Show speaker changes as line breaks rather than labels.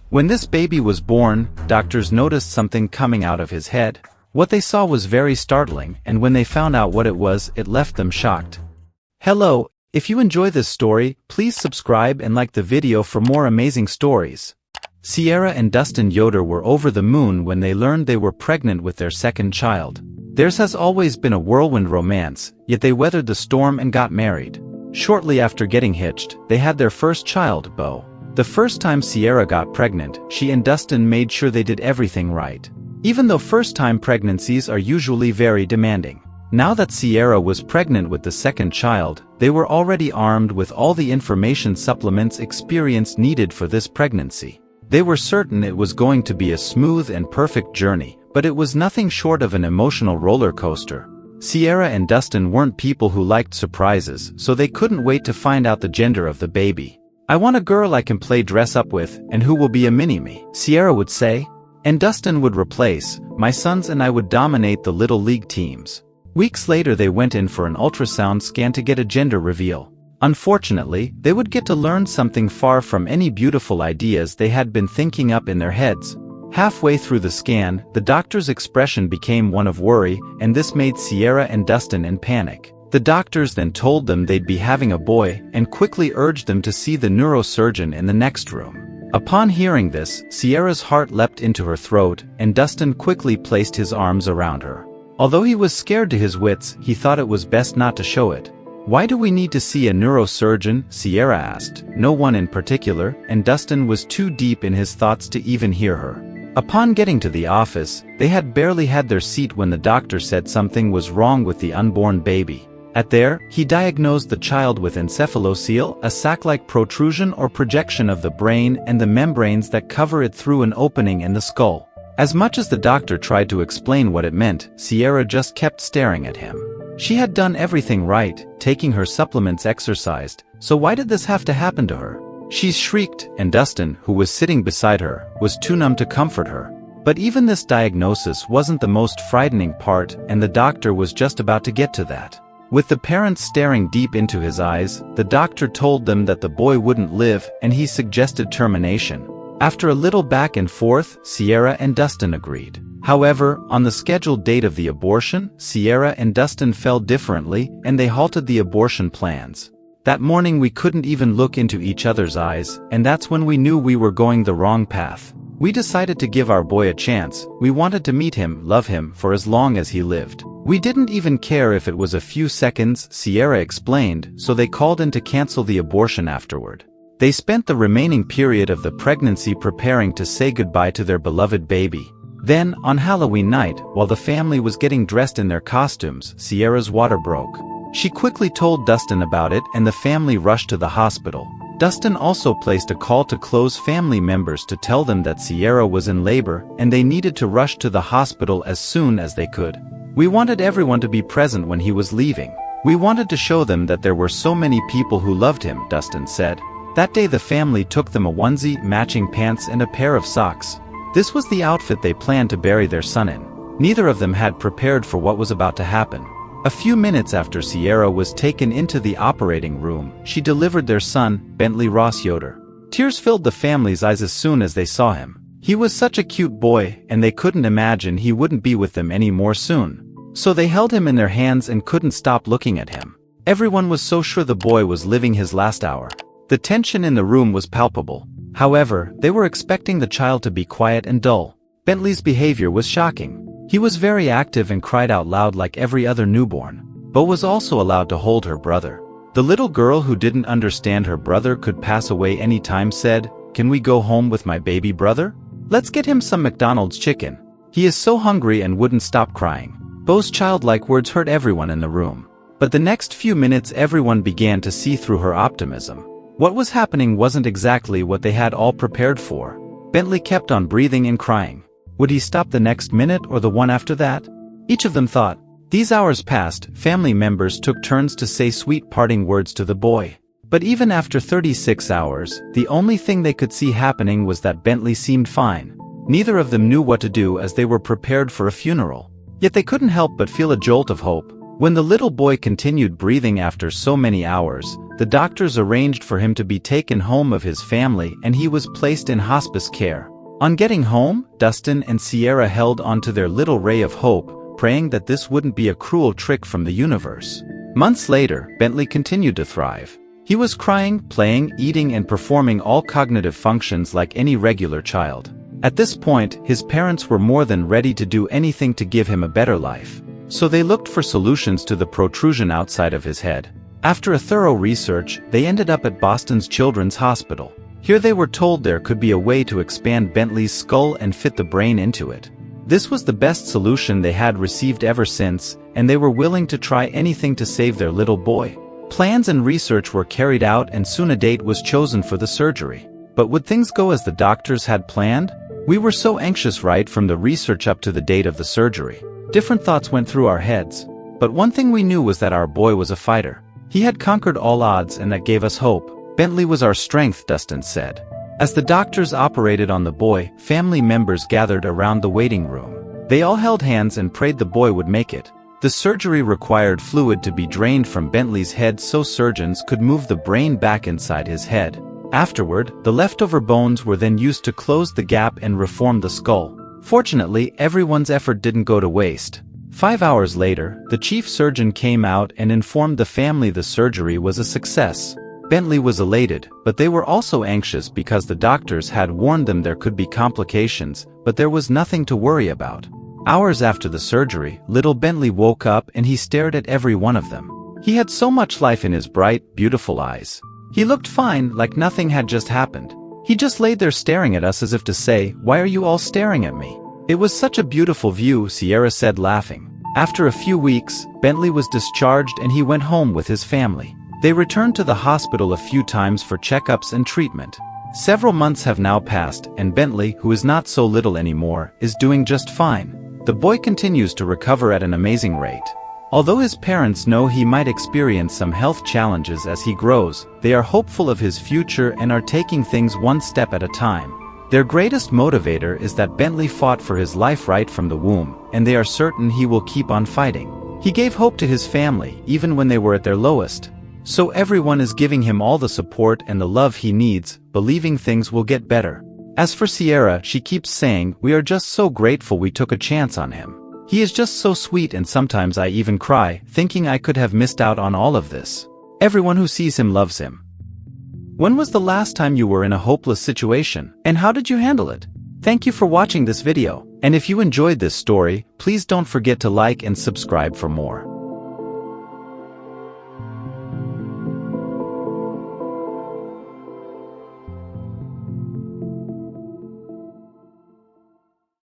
When this baby was born, doctors noticed something coming out of his head. What they saw was very startling, and when they found out what it was, it left them shocked. Hello, if you enjoy this story, please subscribe and like the video for more amazing stories. Sierra and Dustin Yoder were over the moon when they learned they were pregnant with their second child. Theirs has always been a whirlwind romance, yet they weathered the storm and got married. Shortly after getting hitched, they had their first child, Beau. The first time Sierra got pregnant, she and Dustin made sure they did everything right. Even though first-time pregnancies are usually very demanding. Now that Sierra was pregnant with the second child, they were already armed with all the information supplements experience needed for this pregnancy. They were certain it was going to be a smooth and perfect journey, but it was nothing short of an emotional roller coaster. Sierra and Dustin weren't people who liked surprises, so they couldn't wait to find out the gender of the baby. "I want a girl I can play dress up with, and who will be a mini-me," Sierra would say. And Dustin would replace, "My sons and I would dominate the Little League teams." Weeks later they went in for an ultrasound scan to get a gender reveal. Unfortunately, they would get to learn something far from any beautiful ideas they had been thinking up in their heads. Halfway through the scan, the doctor's expression became one of worry, and this made Sierra and Dustin in panic. The doctors then told them they'd be having a boy, and quickly urged them to see the neurosurgeon in the next room. Upon hearing this, Sierra's heart leapt into her throat, and Dustin quickly placed his arms around her. Although he was scared to his wits, he thought it was best not to show it. "Why do we need to see a neurosurgeon?" Sierra asked. "No one in particular," and Dustin was too deep in his thoughts to even hear her. Upon getting to the office, they had barely had their seat when the doctor said something was wrong with the unborn baby. He diagnosed the child with encephalocele, a sac-like protrusion or projection of the brain and the membranes that cover it through an opening in the skull. As much as the doctor tried to explain what it meant, Sierra just kept staring at him. She had done everything right, taking her supplements, exercised, so why did this have to happen to her? She shrieked, and Dustin, who was sitting beside her, was too numb to comfort her. But even this diagnosis wasn't the most frightening part, and the doctor was just about to get to that. With the parents staring deep into his eyes, the doctor told them that the boy wouldn't live, and he suggested termination. After a little back and forth, Sierra and Dustin agreed. However, on the scheduled date of the abortion, Sierra and Dustin felt differently, and they halted the abortion plans. That morning we couldn't even look into each other's eyes, and that's when we knew we were going the wrong path. We decided to give our boy a chance. We wanted to meet him, love him, for as long as he lived. We didn't even care if it was a few seconds, Sierra explained, so they called in to cancel the abortion afterward. They spent the remaining period of the pregnancy preparing to say goodbye to their beloved baby. Then, on Halloween night, while the family was getting dressed in their costumes, Sierra's water broke. She quickly told Dustin about it, and the family rushed to the hospital. Dustin also placed a call to close family members to tell them that Sierra was in labor, and they needed to rush to the hospital as soon as they could. "We wanted everyone to be present when he was leaving. We wanted to show them that there were so many people who loved him," Dustin said. That day the family took them a onesie, matching pants and a pair of socks. This was the outfit they planned to bury their son in. Neither of them had prepared for what was about to happen. A few minutes after Sierra was taken into the operating room, she delivered their son, Bentley Yoder. Tears filled the family's eyes as soon as they saw him. He was such a cute boy, and they couldn't imagine he wouldn't be with them anymore soon. So they held him in their hands and couldn't stop looking at him. Everyone was so sure the boy was living his last hour. The tension in the room was palpable. However, they were expecting the child to be quiet and dull. Bentley's behavior was shocking. He was very active and cried out loud like every other newborn. Beau was also allowed to hold her brother. The little girl, who didn't understand her brother could pass away any time, said, "Can we go home with my baby brother? Let's get him some McDonald's chicken. He is so hungry," and wouldn't stop crying. Beau's childlike words hurt everyone in the room. But the next few minutes everyone began to see through her optimism. What was happening wasn't exactly what they had all prepared for. Bentley kept on breathing and crying. Would he stop the next minute or the one after that? Each of them thought. These hours passed, family members took turns to say sweet parting words to the boy. But even after 36 hours, the only thing they could see happening was that Bentley seemed fine. Neither of them knew what to do as they were prepared for a funeral. Yet they couldn't help but feel a jolt of hope. When the little boy continued breathing after so many hours, the doctors arranged for him to be taken home of his family and he was placed in hospice care. On getting home, Dustin and Sierra held onto their little ray of hope, praying that this wouldn't be a cruel trick from the universe. Months later, Bentley continued to thrive. He was crying, playing, eating and performing all cognitive functions like any regular child. At this point, his parents were more than ready to do anything to give him a better life. So they looked for solutions to the protrusion outside of his head. After a thorough research, they ended up at Boston's Children's Hospital. Here they were told there could be a way to expand Bentley's skull and fit the brain into it. This was the best solution they had received ever since, and they were willing to try anything to save their little boy. Plans and research were carried out and soon a date was chosen for the surgery. But would things go as the doctors had planned? We were so anxious right from the research up to the date of the surgery. Different thoughts went through our heads. But one thing we knew was that our boy was a fighter. He had conquered all odds and that gave us hope. Bentley was our strength, Dustin said. As the doctors operated on the boy, family members gathered around the waiting room. They all held hands and prayed the boy would make it. The surgery required fluid to be drained from Bentley's head so surgeons could move the brain back inside his head. Afterward, the leftover bones were then used to close the gap and reform the skull. Fortunately, everyone's effort didn't go to waste. 5 hours later, the chief surgeon came out and informed the family the surgery was a success. Bentley was elated, but they were also anxious because the doctors had warned them there could be complications, but there was nothing to worry about. Hours after the surgery, little Bentley woke up and he stared at every one of them. He had so much life in his bright, beautiful eyes. He looked fine, like nothing had just happened. He just laid there staring at us as if to say, "Why are you all staring at me?" It was such a beautiful view, Sierra said laughing. After a few weeks, Bentley was discharged and he went home with his family. They returned to the hospital a few times for checkups and treatment. Several months have now passed, and Bentley, who is not so little anymore, is doing just fine. The boy continues to recover at an amazing rate. Although his parents know he might experience some health challenges as he grows, they are hopeful of his future and are taking things one step at a time. Their greatest motivator is that Bentley fought for his life right from the womb, and they are certain he will keep on fighting. He gave hope to his family, even when they were at their lowest. So everyone is giving him all the support and the love he needs, believing things will get better. As for Sierra, she keeps saying, "We are just so grateful we took a chance on him. He is just so sweet," and sometimes I even cry, thinking I could have missed out on all of this. Everyone who sees him loves him. When was the last time you were in a hopeless situation, and how did you handle it? Thank you for watching this video, and if you enjoyed this story, please don't forget to like and subscribe for more.